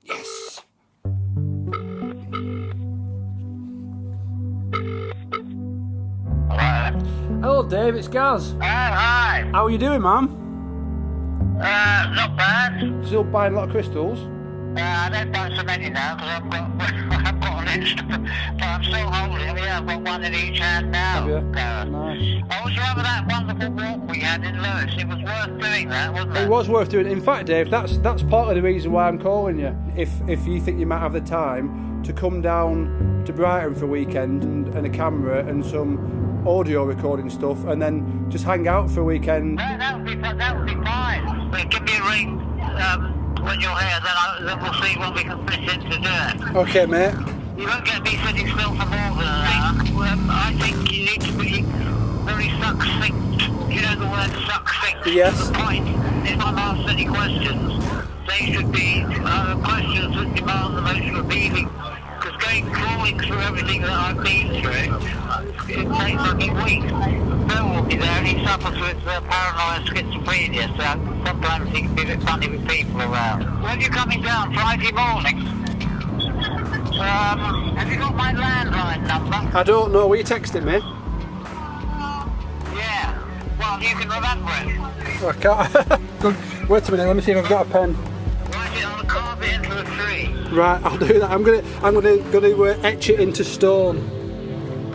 Yes. Hello? Hello, Dave. It's Gaz. Oh, hi. How are you doing, ma'am? Not bad. Still buying a lot of crystals? I don't buy so many now because I've got an extra, but I'm still holding them. Yeah, I've got one in each hand now. Have you? Nice. I was remember that wonderful walk we had in Lewis. It was worth doing that, wasn't it? It was worth doing. In fact, Dave, that's part of the reason why I'm calling you. If you think you might have the time to come down to Brighton for a weekend and a camera and some audio recording stuff, and then just hang out for a weekend. Yeah, that would be fine. Well, give me a ring when you're here, then we'll see when we can fit in to do it. Okay, mate. You won't get me sitting still for more than an hour. I think you need to be very succinct. You know the word succinct? Yes. To the point. If I'm asked any questions, they should be questions that demand the most revealing. Because crawling through everything that I've been through, it takes like a week. Phil will be there and he suffers with paranoid schizophrenia, so sometimes he can be a bit funny with people around. When are you coming down? Friday morning? Have you got my landline number? I don't know. Will you texting me? Yeah. Well, you can remember it. I can't. Good. Wait a minute. Let me see if I've got a pen. Write it on the carpet into a tree. Right, I'll do that. I'm gonna etch it into stone.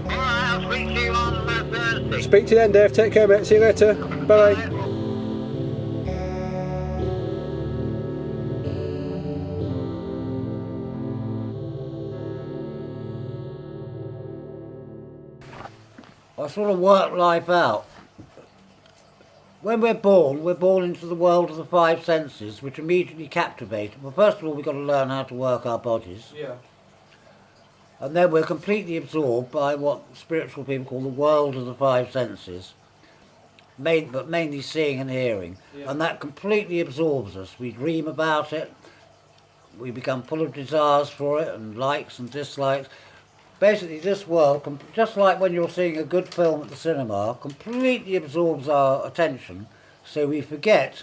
All right. I'll speak to you on Thursday. Speak to you then, Dave. Take care, mate. See you later. Bye. I sort of work life out. When we're born into the world of the five senses, which immediately captivate. Well, first of all, we've got to learn how to work our bodies. Yeah. And then we're completely absorbed by what spiritual people call the world of the five senses, but mainly seeing and hearing. Yeah. And that completely absorbs us. We dream about it, we become full of desires for it, and likes and dislikes. Basically, this world, just like when you're seeing a good film at the cinema, completely absorbs our attention, so we forget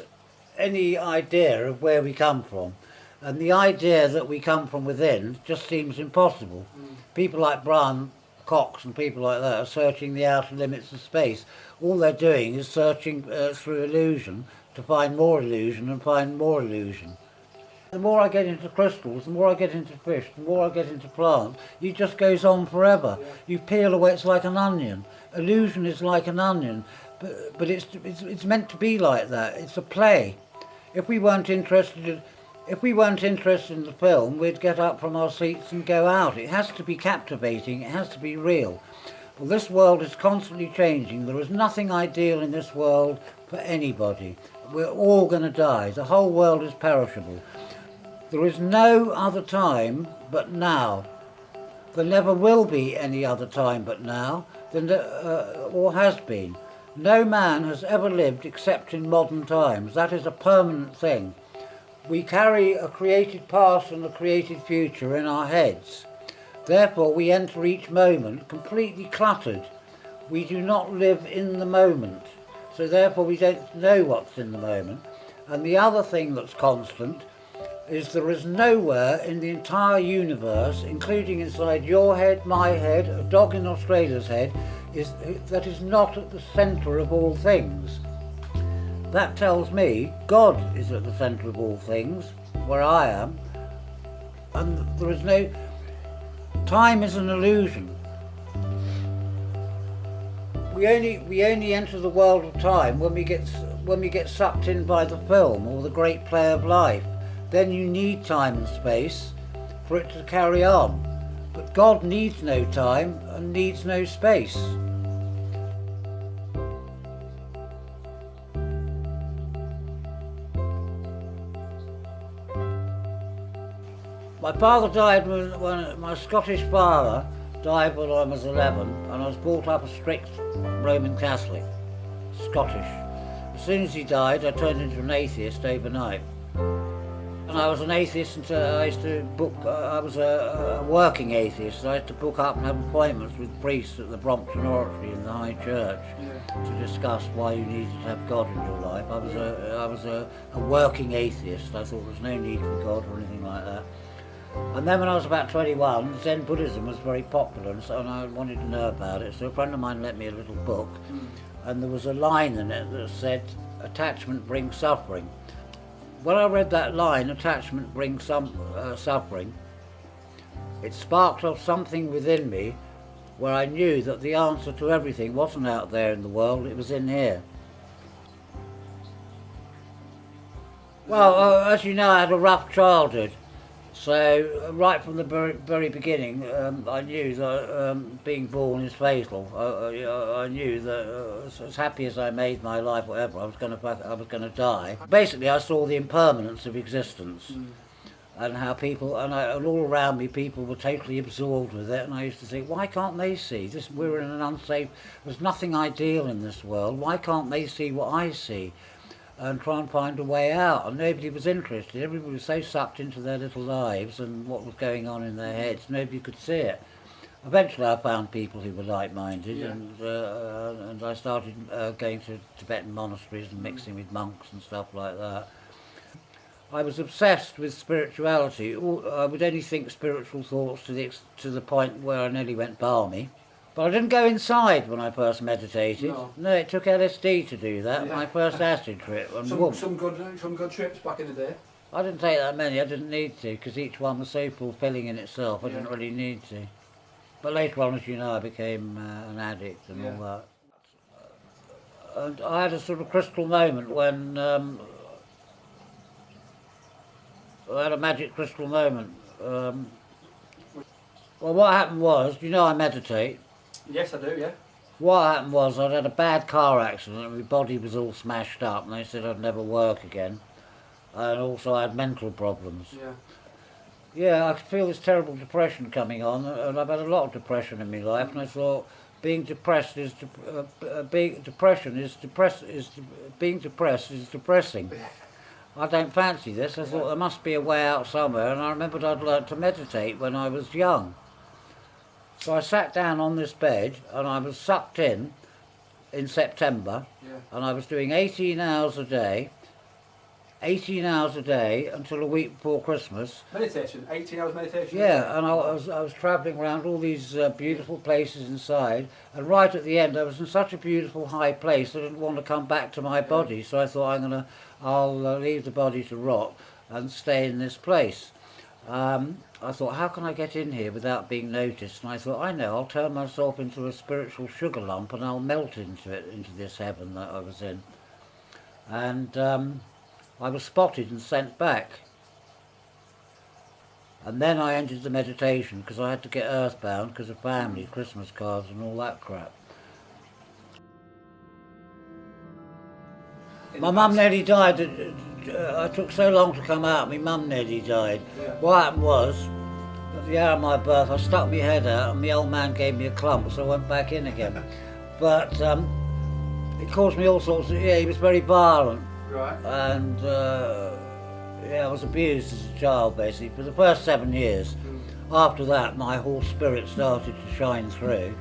any idea of where we come from. And the idea that we come from within just seems impossible. People like Brian Cox and people like that are searching the outer limits of space. All they're doing is searching through illusion to find more illusion and find more illusion. The more I get into crystals, the more I get into fish, the more I get into plants, it just goes on forever. Yeah. You peel away, it's like an onion. Illusion is like an onion, but it's meant to be like that. It's a play. If we weren't interested in the film, we'd get up from our seats and go out. It has to be captivating, it has to be real. Well, this world is constantly changing. There is nothing ideal in this world for anybody. We're all going to die. The whole world is perishable. There is no other time but now. There never will be any other time but now, or has been. No man has ever lived except in modern times. That is a permanent thing. We carry a created past and a created future in our heads. Therefore, we enter each moment completely cluttered. We do not live in the moment. So therefore, we don't know what's in the moment. And the other thing that's constant is there is nowhere in the entire universe, including inside your head, my head, a dog in Australia's head, that is not at the centre of all things. That tells me God is at the centre of all things, where I am, and there is no... Time is an illusion. We only enter the world of time when we get sucked in by the film or the great play of life. Then you need time and space for it to carry on. But God needs no time and needs no space. My father died when my Scottish father died when I was 11, and I was brought up a strict Roman Catholic, Scottish. As soon as he died, I turned into an atheist overnight. And I was an atheist until I used to book, I was a working atheist, so I used to book up and have appointments with priests at the Brompton Oratory in the High Church to discuss why you needed to have God in your life. I was a working atheist. I thought there was no need for God or anything like that. And then when I was about 21, Zen Buddhism was very popular, and I wanted to know about it. So a friend of mine lent me a little book, and there was a line in it that said, "Attachment brings suffering." When I read that line, "Attachment brings suffering," it sparked off something within me where I knew that the answer to everything wasn't out there in the world, it was in here. Well, as you know, I had a rough childhood. So right from the very beginning, I knew that being born is fatal. I knew that as happy as I made my life, whatever, I was going to die. Basically, I saw the impermanence of existence, and how people and all around me, people were totally absorbed with it. And I used to think, why can't they see this? We're in an unsafe. There's nothing ideal in this world. Why can't they see what I see? And try and find a way out, and nobody was interested. Everybody was so sucked into their little lives and what was going on in their heads, nobody could see it. Eventually I found people who were like-minded, and I started going to Tibetan monasteries and mixing with monks and stuff like that. I was obsessed with spirituality. I would only think spiritual thoughts to the point where I nearly went balmy. But I didn't go inside when I first meditated. No, it took LSD to do that. My first acid trip. And some good trips back in the day. I didn't take that many. I didn't need to, because each one was so fulfilling in itself. I didn't really need to. But later on, as you know, I became an addict and all that. And I had a sort of crystal moment when I had a magic crystal moment. Well, what happened was, you know, I meditate. Yes, I do, yeah. What happened was I'd had a bad car accident and my body was all smashed up, and they said I'd never work again. And also I had mental problems. Yeah, I could feel this terrible depression coming on, and I've had a lot of depression in my life, and I thought being depressed is being depressing. I don't fancy this. I thought there must be a way out somewhere, and I remembered I'd learnt to meditate when I was young. So I sat down on this bed and I was sucked in September, and I was doing 18 hours a day until a week before Christmas. Meditation, 18 hours meditation? Yeah, and I was travelling around all these beautiful places inside, and right at the end I was in such a beautiful high place I didn't want to come back to my body, so I thought I'll leave the body to rot and stay in this place. I thought, how can I get in here without being noticed? And I thought, I know, I'll turn myself into a spiritual sugar lump and I'll melt into this heaven that I was in. And I was spotted and sent back. And then I entered the meditation because I had to get earthbound because of family, Christmas cards and all that crap. My mum nearly died. I took so long to come out, my mum nearly died. What happened was, at the hour of my birth, I stuck my head out and my old man gave me a clump, so I went back in again. But it caused me all sorts of, he was very violent. Right. And I was abused as a child basically for the first 7 years. After that, my whole spirit started to shine through.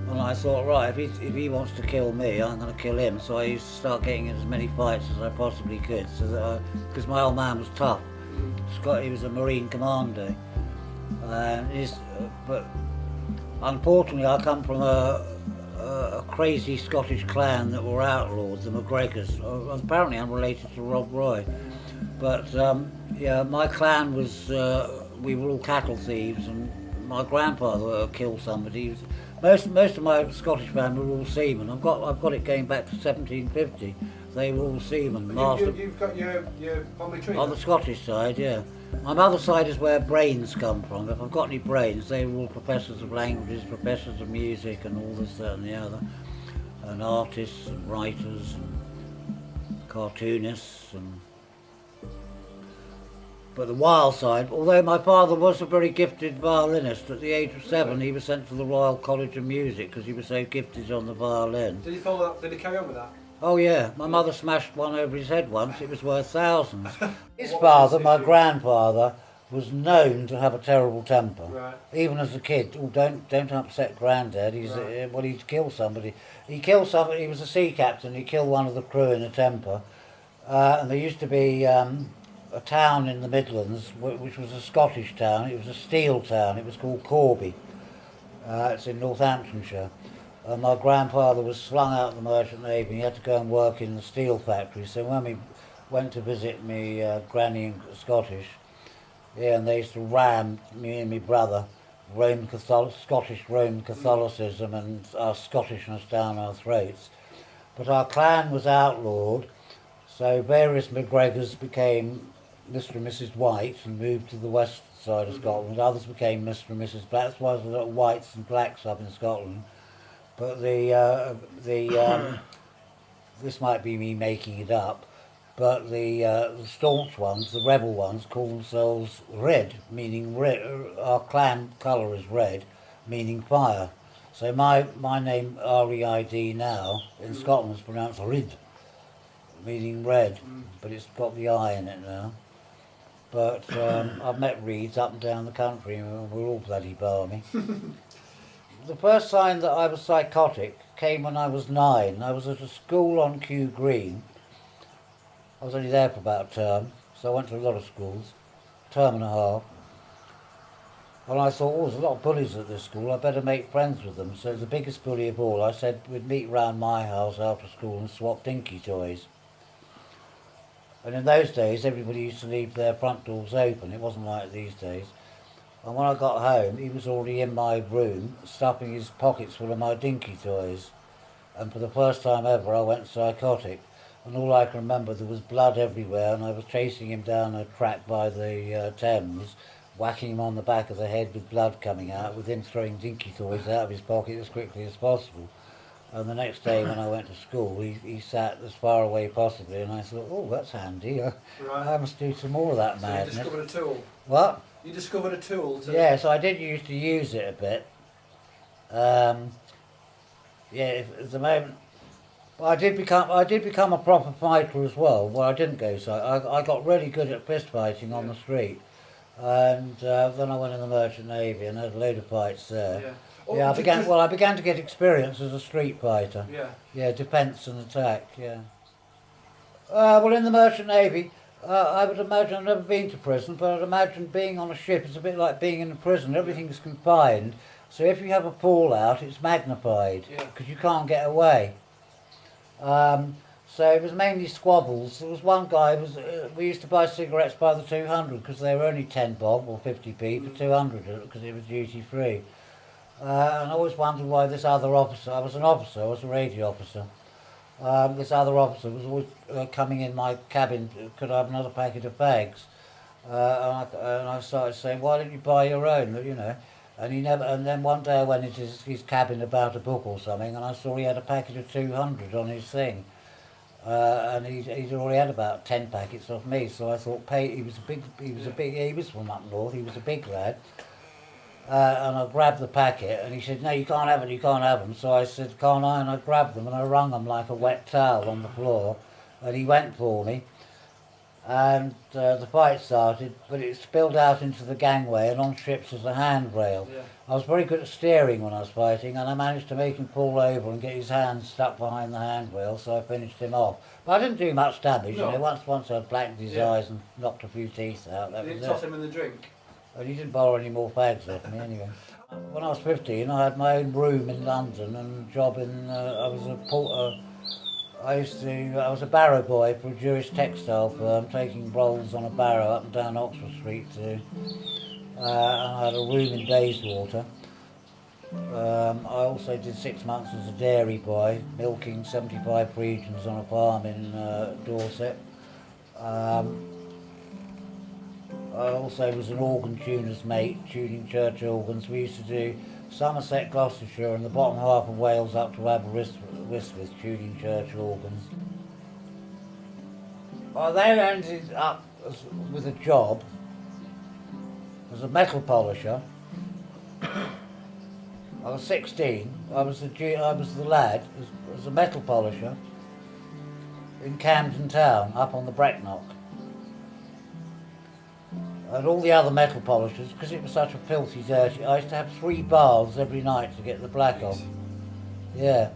And I thought, right, if he wants to kill me, I'm going to kill him. So I used to start getting in as many fights as I possibly could, so that because my old man was tough. He was a Marine commando. But unfortunately, I come from a crazy Scottish clan that were outlaws, the McGregors. Apparently, I'm related to Rob Roy. But my clan was, we were all cattle thieves, and my grandfather killed somebody. Most of my Scottish family were all seamen. I've got it going back to 1750. They were all seamen. You've got your family tree? On the Scottish side, yeah. My mother's side is where brains come from. If I've got any brains, they were all professors of languages, professors of music and all this, that and the other. And artists and writers and cartoonists and... But the wild side, although my father was a very gifted violinist, at the age of 7 he was sent to the Royal College of Music because he was so gifted on the violin. Did he follow that? Did he carry on with that? Oh yeah, my mother smashed one over his head once. It was worth thousands. His father, my grandfather, was known to have a terrible temper. Right. Even as a kid. Oh, don't upset Granddad. He's Right. well, he'd kill somebody. He killed somebody. He was a sea captain. He killed one of the crew in a temper. And there used to be a town in the Midlands, which was a Scottish town. It was a steel town. It was called Corby. It's in Northamptonshire. My grandfather was slung out of the Merchant Navy and he had to go and work in the steel factory. So when we went to visit me granny in Scottish, yeah, and they used to ram me and my brother Scottish Roman Catholicism and our Scottishness down our throats. But our clan was outlawed, so various McGregors became Mr. and Mrs. White and moved to the west side of Scotland. Others became Mr. and Mrs. Black. That's why there's a lot of whites and blacks up in Scotland. But this might be me making it up, but the staunch ones, the rebel ones, call themselves Red, meaning red. Our clan colour is red, meaning fire. So my name R-E-I-D now in Scotland is pronounced Rid, meaning red, but it's got the I in it now. But I've met Reeds up and down the country, and we're all bloody balmy. The first sign that I was psychotic came when I was 9. I was at a school on Kew Green. I was only there for about a term, so I went to a lot of schools, term and a half. And I thought, oh, there's a lot of bullies at this school, I better make friends with them. So the biggest bully of all, I said we'd meet round my house after school and swap dinky toys. And in those days, everybody used to leave their front doors open. It wasn't like these days. And when I got home, he was already in my room, stuffing his pockets full of my dinky toys. And for the first time ever, I went psychotic. And all I can remember, there was blood everywhere, and I was chasing him down a track by the Thames, whacking him on the back of the head with blood coming out, with him throwing dinky toys out of his pocket as quickly as possible. And the next day when I went to school, he sat as far away possibly, and I thought, oh, that's handy. I must do some more of that madness. So you discovered a tool? What? You discovered a tool to... Yes, I did used to use it a bit. Yeah, at the moment... I did become a proper fighter as well. Well, I didn't go so. I got really good at fist fighting on the street. And then I went in the Merchant Navy and had a load of fights there. Yeah. Yeah, I began to get experience as a street fighter. Yeah. Yeah, defence and attack, yeah. Well, in the Merchant Navy, I would imagine, I've never been to prison, but I'd imagine being on a ship is a bit like being in a prison. Everything's confined, so if you have a fallout, it's magnified, because you can't get away. So it was mainly squabbles. There was one guy, we used to buy cigarettes by the 200 because they were only 10 bob or 50p for 200 because it was duty free. And I always wondered why this other officer, I was a radio officer, this other officer was always coming in my cabin, could I have another packet of fags? And I started saying, why don't you buy your own, you know? And he never. And then one day I went into his cabin about a book or something, and I saw he had a packet of 200 on his thing, and he'd already had about 10 packets off me. So I thought, he was from up north. He was a big lad, and I grabbed the packet, and he said, "No, you can't have it. You can't have them." So I said, "Can't I?" And I grabbed them and I wrung them like a wet towel on the floor, and he went for me. And the fight started, but it spilled out into the gangway, and on ships was a handrail. Yeah. I was very good at steering when I was fighting, and I managed to make him fall over and get his hands stuck behind the handrail, so I finished him off. But I didn't do much damage, No. you know. Once I blackened his eyes and knocked a few teeth out, that You was didn't toss it. him in the drink? And he didn't borrow any more fags off me anyway. When I was 15, I had my own room in London and a job in, I was a barrow boy for a Jewish textile firm, taking rolls on a barrow up and down Oxford Street and I had a room in Bayswater. I also did 6 months as a dairy boy, milking 75 regions on a farm in Dorset. I also was an organ tuner's mate, tuning church organs. We used to do Somerset, Gloucestershire and the bottom half of Wales up to Aberystwyth, tuning church organs. I then ended up with a job as a metal polisher. I was 16, I was the lad as a metal polisher, in Camden Town, up on the Brecknock. And all the other metal polishers, because it was such a filthy dirty, I used to have 3 baths every night to get the black off. Yeah.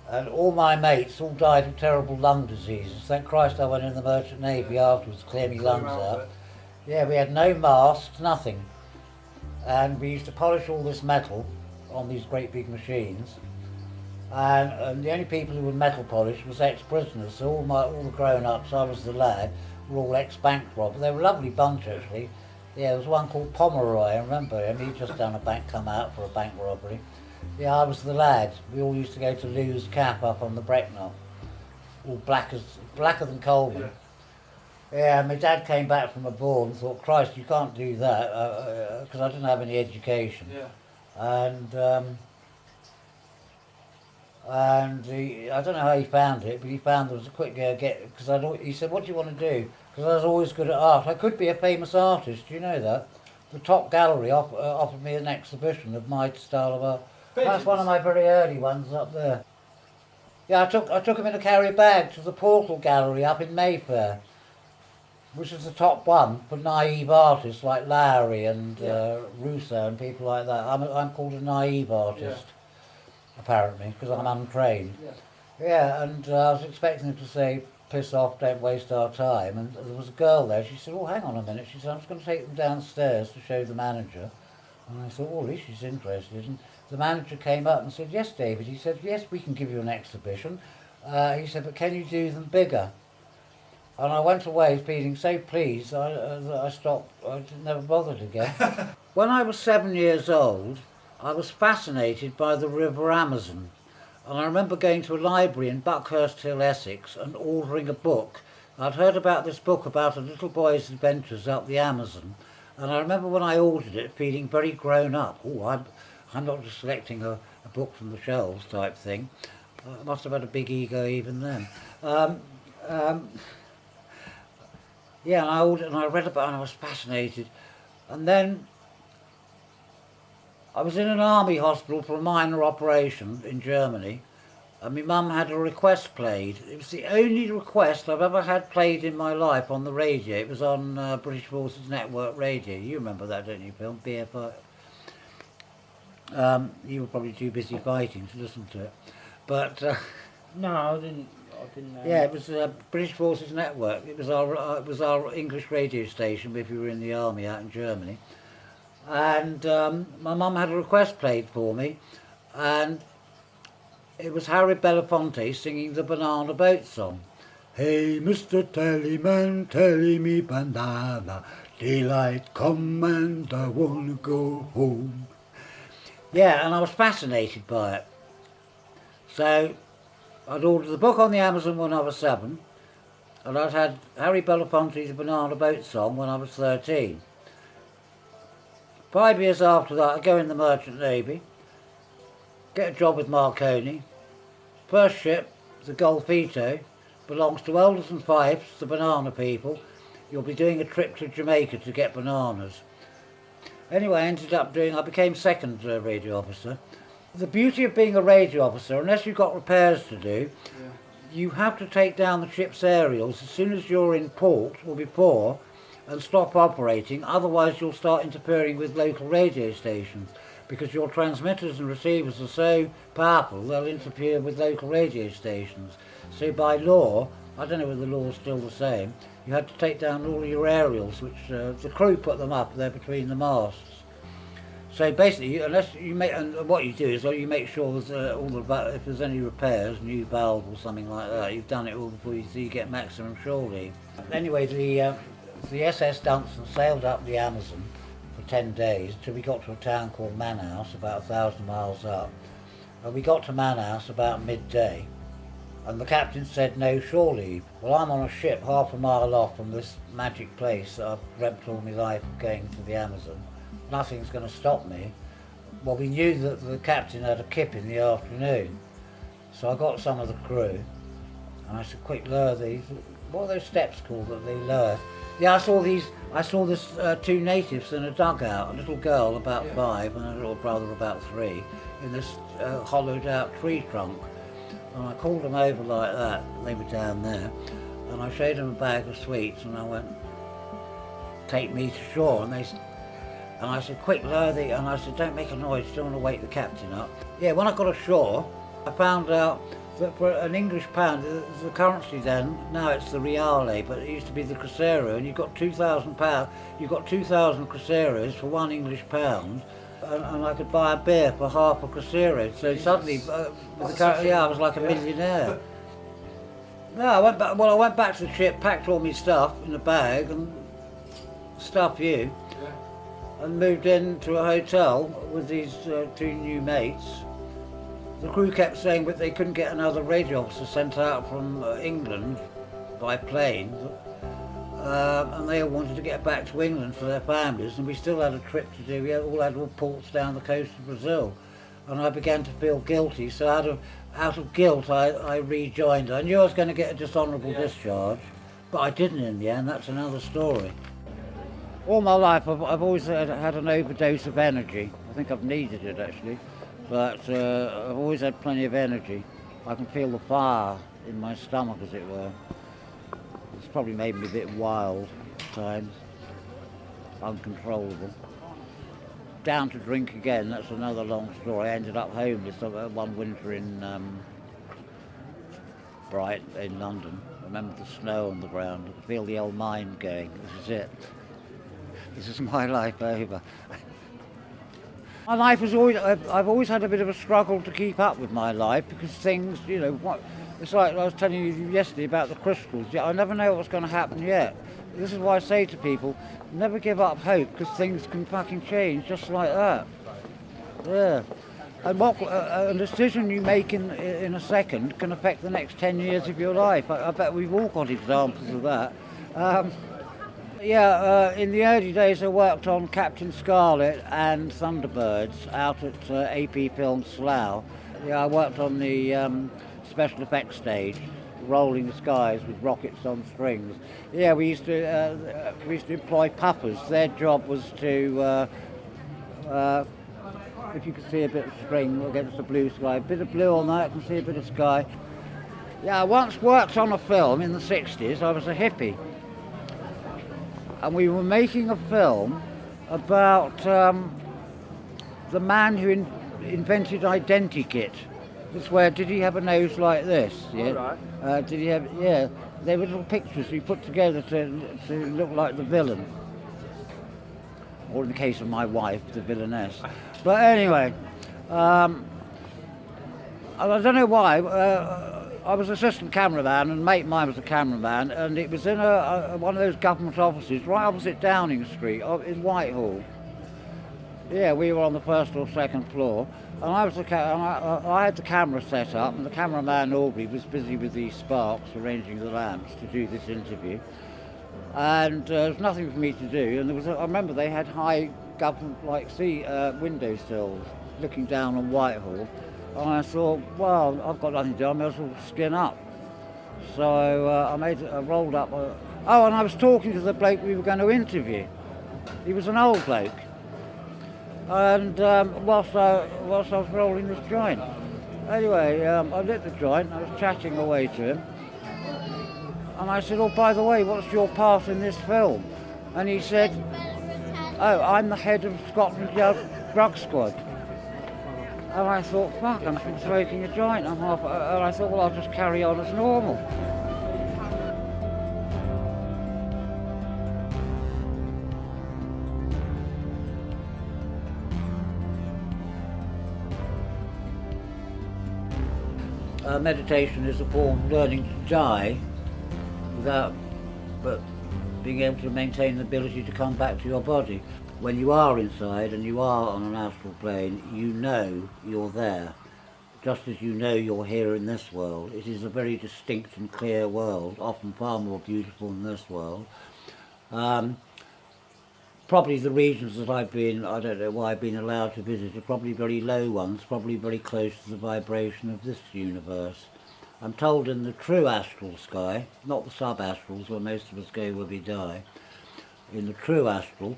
And all my mates all died of terrible lung diseases. Thank Christ I went in the Merchant Navy afterwards to clear my lungs out. Yeah, we had no masks, nothing. And we used to polish all this metal on these great big machines. And the only people who would metal polish was ex-prisoners. So all the grown-ups, I was the lad, were all ex-bank robbers. They were a lovely bunch actually. Yeah, there was one called Pomeroy, I remember him. He'd just done a bank come out for a bank robbery. Yeah, I was the lad. We all used to go to Lou's Cap up on the Brecknock. All blacker than Coleman. Yeah, my dad came back from abroad and thought, Christ, you can't do that, because I didn't have any education. Yeah. And I don't know how he found it, but he found there was a quick because he said, what do you want to do? Because I was always good at art. I could be a famous artist, do you know that? The top gallery offered me an exhibition of my style of art. That's one of my very early ones up there. Yeah, I took him in a carrier bag to the Portal Gallery up in Mayfair, which is the top one for naive artists like Lowry and Rousseau and people like that. I'm called a naive artist, apparently, because I'm untrained. Yeah, and I was expecting him to say, piss off, don't waste our time. And there was a girl there, she said, oh, hang on a minute. She said, I'm just going to take them downstairs to show the manager. And I thought, oh, at least she's interested. And the manager came up and said, yes, David. He said, yes, we can give you an exhibition. He said, but can you do them bigger? And I went away feeling so pleased that I stopped. I never bothered again. When I was 7 years old, I was fascinated by the River Amazon. And I remember going to a library in Buckhurst Hill, Essex, and ordering a book. I'd heard about this book about a little boy's adventures up the Amazon. And I remember when I ordered it, feeling very grown up. Oh, I'm not just selecting a book from the shelves type thing. I must have had a big ego even then. Yeah, and I ordered and I read about it and I was fascinated. And then I was in an army hospital for a minor operation in Germany, and my mum had a request played. It was the only request I've ever had played in my life on the radio. It was on British Forces Network Radio. You remember that, don't you, Phil? BFI. You were probably too busy fighting to listen to it. But No, I didn't. yeah, it was British Forces Network. It was our English radio station if you were in the army out in Germany. And my mum had a request played for me, and it was Harry Belafonte singing the Banana Boat song. Hey, Mr. Tallyman, tally me banana, daylight come and I wanna go home. Yeah, and I was fascinated by it. So I'd ordered the book on the Amazon when I was 7, and I'd had Harry Belafonte's Banana Boat song when I was 13. 5 years after that, I go in the Merchant Navy, get a job with Marconi. First ship, the Golfito, belongs to Elders and Fifes, the banana people. You'll be doing a trip to Jamaica to get bananas. Anyway, I became second radio officer. The beauty of being a radio officer, unless you've got repairs to do, you have to take down the ship's aerials as soon as you're in port or before, and stop operating, otherwise you'll start interfering with local radio stations, because your transmitters and receivers are so powerful they'll interfere with local radio stations. So by law, I don't know whether the law's still the same, you had to take down all your aerials, which the crew put them up there between the masts. So basically, unless you make, and what you do is you make sure there's if there's any repairs, new valve or something like that, you've done it all before you get maximum shore leave. Anyway, the SS Dunstan sailed up the Amazon for 10 days till we got to a town called Manaus, about 1,000 miles up. And we got to Manaus about midday, and the captain said no shore leave. Well, I'm on a ship half a mile off from this magic place that I've dreamt all my life of going to the Amazon. Nothing's going to stop me. Well, we knew that the captain had a kip in the afternoon, so I got some of the crew, and I said, quick, lower these. What are those steps called that they lower? Yeah, I saw this 2 natives in a dugout, a little girl about 5 and a little brother about 3, in this hollowed out tree trunk. And I called them over like that, they were down there, and I showed them a bag of sweets, and I went, take me to shore, and I said, quick, lower the, and I said, don't make a noise, don't want to wake the captain up. Yeah, when I got ashore, I found out that for an English pound, the currency then, now it's the reale, but it used to be the crucero, and you got £2,000, you got 2,000 cruceros for £1 English pound, and I could buy a beer for half a crucero. So suddenly, with the I was like a millionaire. No, I went back to the ship, packed all my stuff in a bag, and stuff you, and moved into a hotel with these two new mates. The crew kept saying that they couldn't get another radio officer sent out from England by plane, and they all wanted to get back to England for their families, and we still had a trip to do. We all had ports down the coast of Brazil, and I began to feel guilty. So out of guilt, I rejoined. I knew I was going to get a dishonourable discharge, but I didn't in the end. That's another story. All my life, I've always had an overdose of energy. I think I've needed it actually, but I've always had plenty of energy. I can feel the fire in my stomach, as it were. It's probably made me a bit wild at times, uncontrollable. Down to drink again, that's another long story. I ended up homeless one winter in Bright in London. I remember the snow on the ground. I could feel the old mind going, this is it. This is my life over. My life was always, I've always had a bit of a struggle to keep up with my life because things, you know, it's like I was telling you yesterday about the crystals. I never know what's going to happen yet. This is why I say to people, never give up hope because things can fucking change just like that. Yeah. And a decision you make in a second can affect the next 10 years of your life. I bet we've all got examples of that. In the early days I worked on Captain Scarlet and Thunderbirds out at AP Film Slough. Yeah, I worked on the special effects stage, rolling the skies with rockets on strings. Yeah, we used to employ puffers. Their job was to, if you could see a bit of string against the blue sky, a bit of blue on that, you can see a bit of sky. Yeah, I once worked on a film in the 60s. I was a hippie. And we were making a film about the man who invented Identikit. It's where, did he have a nose like this? Yeah. Right. Did he have? Yeah. They were little pictures we put together to look like the villain, or in the case of my wife, the villainess. But anyway, I don't know why. I was assistant cameraman, and a mate of mine was a cameraman, and it was in one of those government offices right opposite Downing Street in Whitehall. Yeah, we were on the first or second floor, and I had the camera set up, and the cameraman Aubrey was busy with these sparks, arranging the lamps to do this interview. And there was nothing for me to do, and I remember they had high government windowsills looking down on Whitehall. And I thought, well, I've got nothing to do, I may as well skin up. So I rolled up. And I was talking to the bloke we were going to interview. He was an old bloke. And whilst I was rolling this joint. Anyway, I lit the joint, I was chatting away to him. And I said, oh, by the way, what's your part in this film? And he said, oh, I'm the head of Scotland Yard drug squad. And I thought, fuck, I'm smoking a joint. And I thought, well, I'll just carry on as normal. Meditation is a form of learning to die but being able to maintain the ability to come back to your body. When you are inside and you are on an astral plane, you know you're there, just as you know you're here in this world. It is a very distinct and clear world, often far more beautiful than this world. Probably the regions that I've been, I don't know why I've been allowed to visit, are probably very low ones, probably very close to the vibration of this universe. I'm told in the true astral sky, not the sub-astrals where most of us go when we die, in the true astral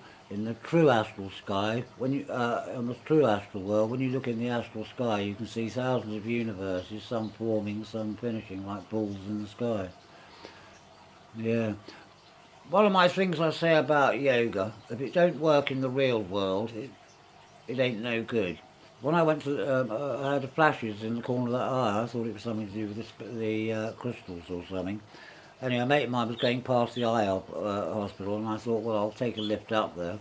sky, when you on the true astral world, when you look in the astral sky, you can see thousands of universes, some forming, some finishing, like balls in the sky. Yeah. One of my things I say about yoga, if it don't work in the real world, it ain't no good. When I went to, I had flashes in the corner of that eye. I thought it was something to do with the crystals or something. Anyway, a mate of mine was going past the eye hospital, and I thought, well, I'll take a lift up there,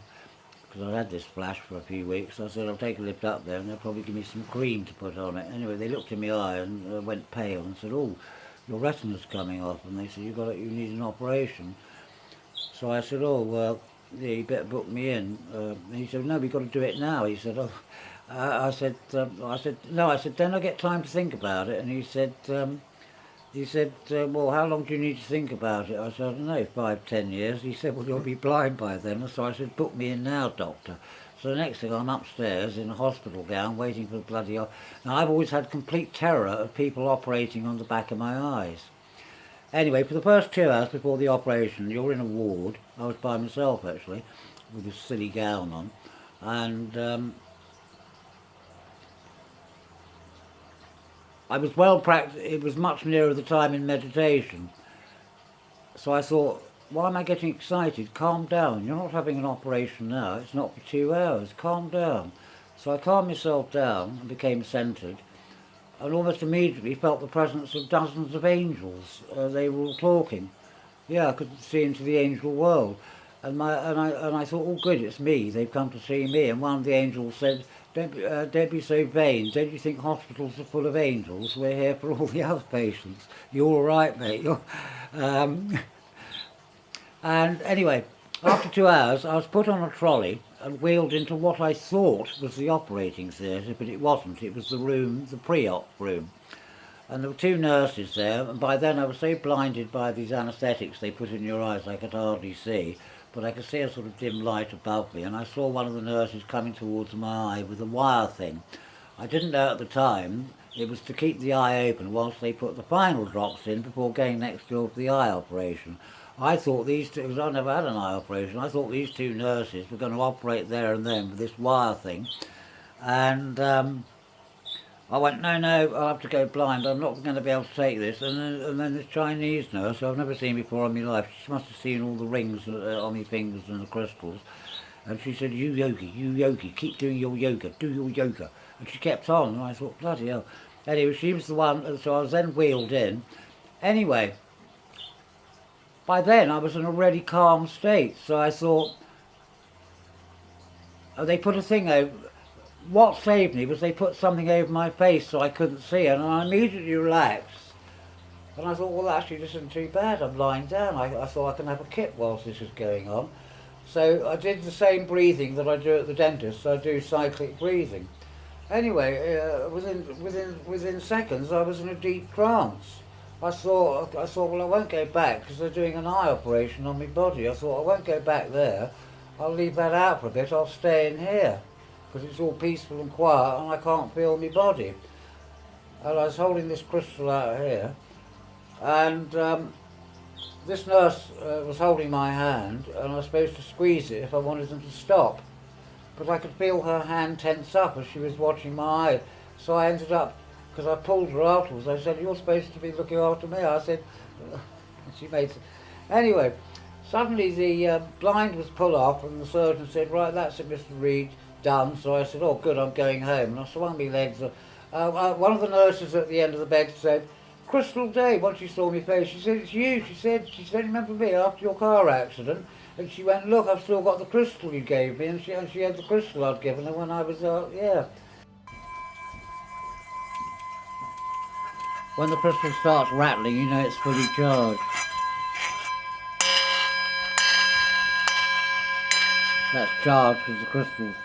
because I'd had this flash for a few weeks. I said, I'll take a lift up there, and they'll probably give me some cream to put on it. Anyway, they looked in my eye and went pale and said, oh, your retina's coming off, and they said, you need an operation. So I said, oh, well, yeah, you better book me in. And he said, no, we've got to do it now. He said, oh. I said, no. I said, don't I get time to think about it? And he said, well, how long do you need to think about it? I said, I don't know, 5, 10 years. He said, well, you'll be blind by then. So I said, book me in now, doctor. So the next thing, I'm upstairs in a hospital gown waiting for the bloody... Now, I've always had complete terror of people operating on the back of my eyes. Anyway, for the first 2 hours before the operation, you're in a ward. I was by myself, actually, with this silly gown on. And I was well practiced. It was much nearer the time in meditation. So I thought, why am I getting excited? Calm down. You're not having an operation now. It's not for 2 hours. Calm down. So I calmed myself down and became centered, and almost immediately felt the presence of dozens of angels. They were all talking. Yeah, I could see into the angel world. And I thought, oh good, it's me. They've come to see me. And one of the angels said, don't be so vain. Don't you think hospitals are full of angels? We're here for all the other patients. You're all right, mate. And anyway, after 2 hours, I was put on a trolley and wheeled into what I thought was the operating theatre, but it wasn't. It was the room, the pre-op room. And there were 2 nurses there, and by then I was so blinded by these anaesthetics they put in your eyes I could hardly see, but I could see a sort of dim light above me, and I saw one of the nurses coming towards my eye with a wire thing. I didn't know at the time it was to keep the eye open whilst they put the final drops in before going next door for the eye operation. I thought these two, because I never had an eye operation, I thought these 2 nurses were going to operate there and then with this wire thing. And I went, no, I'll have to go blind, I'm not going to be able to take this. And then this Chinese nurse, who I've never seen before in my life, she must have seen all the rings on my fingers and the crystals. And she said, you yogi, keep doing your yoga, do your yoga. And she kept on, and I thought, bloody hell. Anyway, she was the one, so I was then wheeled in. Anyway, by then I was in a really calm state, so I thought, they put a thing over. What saved me was they put something over my face so I couldn't see it, and I immediately relaxed. And I thought, well, actually, this isn't too bad. I'm lying down. I thought I can have a kip whilst this is going on. So I did the same breathing that I do at the dentist. So I do cyclic breathing. Anyway, within seconds, I was in a deep trance. I thought, well, I won't go back because they're doing an eye operation on my body. I thought, I won't go back there. I'll leave that out for a bit. I'll stay in here because it's all peaceful and quiet and I can't feel my body. And I was holding this crystal out here, and this nurse was holding my hand, and I was supposed to squeeze it if I wanted them to stop. But I could feel her hand tense up as she was watching my eye. So I ended up, because I pulled her afterwards, I said, you're supposed to be looking after me. I said, she made it. Anyway, suddenly the blind was pulled off and the surgeon said, right, that's it, Mr. Reed, done. So I said, oh good, I'm going home. And I swung my legs. One of the nurses at the end of the bed said, Crystal Day, once she saw me face, she said, it's you. She said, remember me after your car accident? And she went, look, I've still got the crystal you gave me. And she had the crystal I'd given her when I was, yeah. When the crystal starts rattling, you know it's fully charged. That's charged because the crystal's...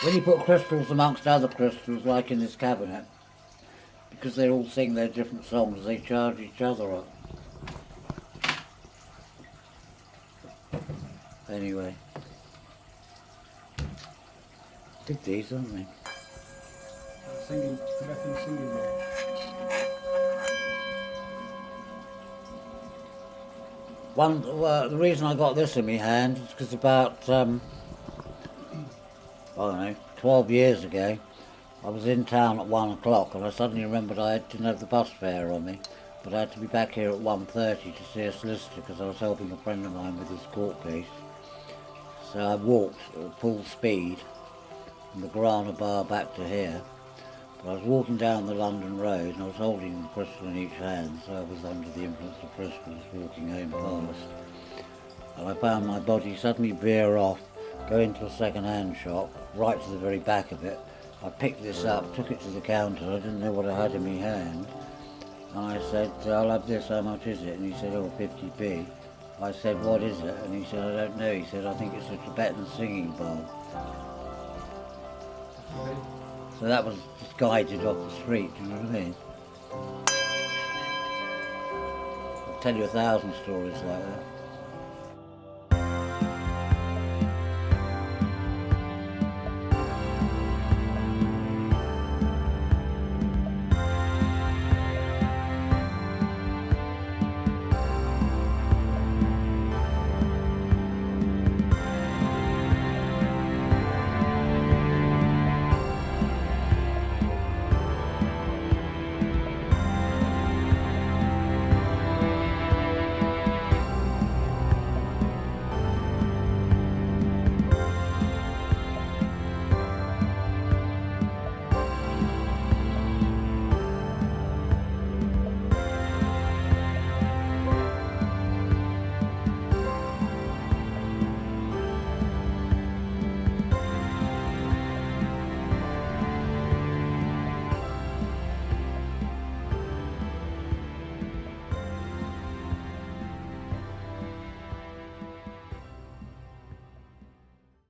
When you put crystals amongst other crystals, like in this cabinet, because they all sing their different songs, they charge each other up. Anyway, did these, didn't they? Singing, Tibetan singing bowl. The reason I got this in my hand is because about, I don't know, 12 years ago, I was in town at 1 o'clock and I suddenly remembered I didn't have the bus fare on me, but I had to be back here at 1:30 to see a solicitor because I was helping a friend of mine with his court case. So I walked at full speed from the Grana Bar back to here. But I was walking down the London road and I was holding a crystal in each hand, so I was under the influence of crystals walking home past. And I found my body suddenly veer off, go into a second-hand shop, right to the very back of it. I picked this up, took it to the counter, I didn't know what I had in my hand. And I said, I'll have this, how much is it? And he said, oh, 50p. I said, what is it? And he said, I don't know. He said, I think it's a Tibetan singing bowl. So that was just guided off the street, do you know what I mean? I'll tell you 1,000 stories like that.